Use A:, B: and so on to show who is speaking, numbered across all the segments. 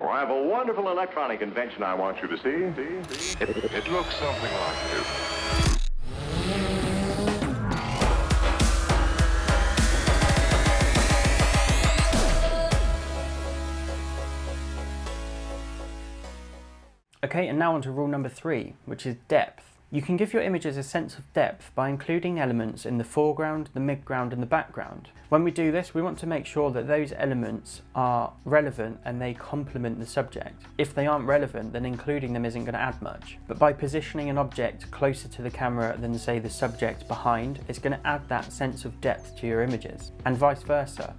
A: Well, I have a wonderful electronic invention I want you to see.
B: It looks something like this.
C: Okay, and now on to rule number 3, which is depth. You can give your images a sense of depth by including elements in the foreground, the midground and the background. When we do this, we want to make sure that those elements are relevant and they complement the subject. If they aren't relevant, then including them isn't going to add much. But by positioning an object closer to the camera than, say, the subject behind, it's going to add that sense of depth to your images. And vice versa.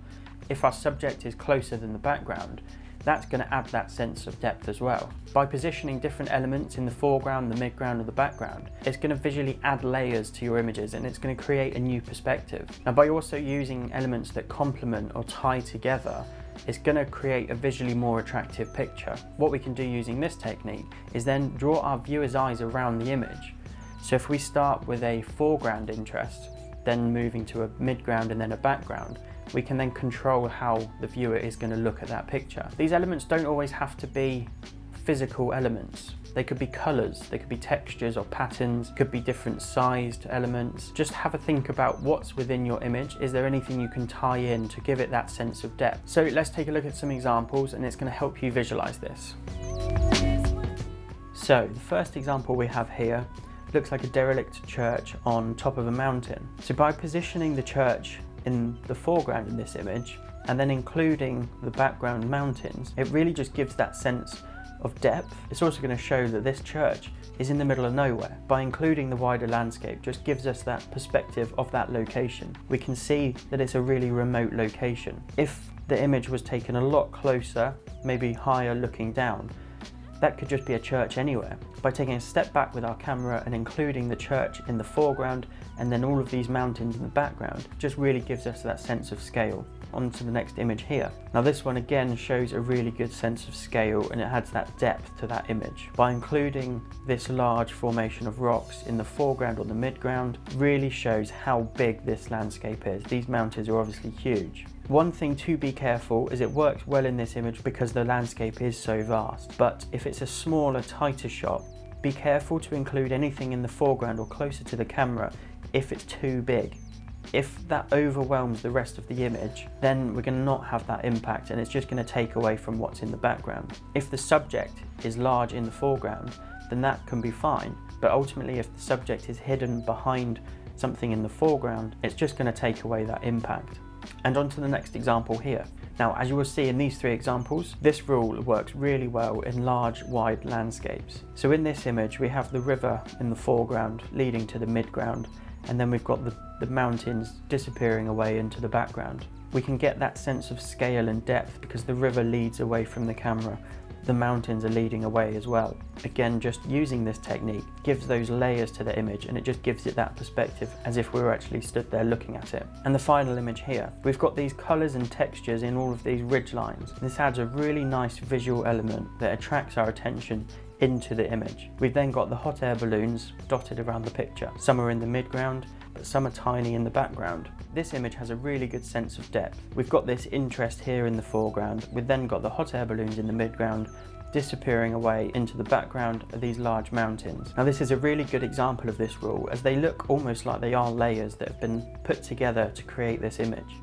C: If our subject is closer than the background, that's going to add that sense of depth as well. By positioning different elements in the foreground, the midground, or the background, it's going to visually add layers to your images and it's going to create a new perspective. Now, by also using elements that complement or tie together, it's going to create a visually more attractive picture. What we can do using this technique is then draw our viewer's eyes around the image. So if we start with a foreground interest, then moving to a midground and then a background, we can then control how the viewer is going to look at that picture. These elements don't always have to be physical elements. They could be colours, they could be textures or patterns, could be different sized elements. Just have a think about what's within your image. Is there anything you can tie in to give it that sense of depth? So let's take a look at some examples and it's going to help you visualise this. So the first example we have here looks like a derelict church on top of a mountain. So by positioning the church in the foreground in this image and then including the background mountains, it really just gives that sense of depth. It's also going to show that this church is in the middle of nowhere. By including the wider landscape, just gives us that perspective of that location. We can see that it's a really remote location. If the image was taken a lot closer, maybe higher looking down, that could just be a church anywhere. By taking a step back with our camera and including the church in the foreground and then all of these mountains in the background, just really gives us that sense of scale. On to the next image here. Now this one again shows a really good sense of scale and it adds that depth to that image. By including this large formation of rocks in the foreground or the midground, really shows how big this landscape is. These mountains are obviously huge. One thing to be careful is it works well in this image because the landscape is so vast, but if it's a smaller, tighter shot, be careful to include anything in the foreground or closer to the camera if it's too big. If that overwhelms the rest of the image, then we're going to not have that impact and it's just going to take away from what's in the background. If the subject is large in the foreground, then that can be fine, but ultimately if the subject is hidden behind something in the foreground, it's just going to take away that impact. And on to the next example here. Now, as you will see in these 3 examples, this rule works really well in large, wide landscapes. So in this image, we have the river in the foreground leading to the midground, and then we've got the mountains disappearing away into the background. We can get that sense of scale and depth because the river leads away from the camera. The mountains are leading away as well. Again, just using this technique gives those layers to the image and it just gives it that perspective as if we were actually stood there looking at it. And the final image here, we've got these colours and textures in all of these ridge lines. This adds a really nice visual element that attracts our attention into the image. We've then got the hot air balloons dotted around the picture. Some are in the midground, but some are tiny in the background. This image has a really good sense of depth. We've got this interest here in the foreground. We've then got the hot air balloons in the midground disappearing away into the background of these large mountains. Now this is a really good example of this rule as they look almost like they are layers that have been put together to create this image.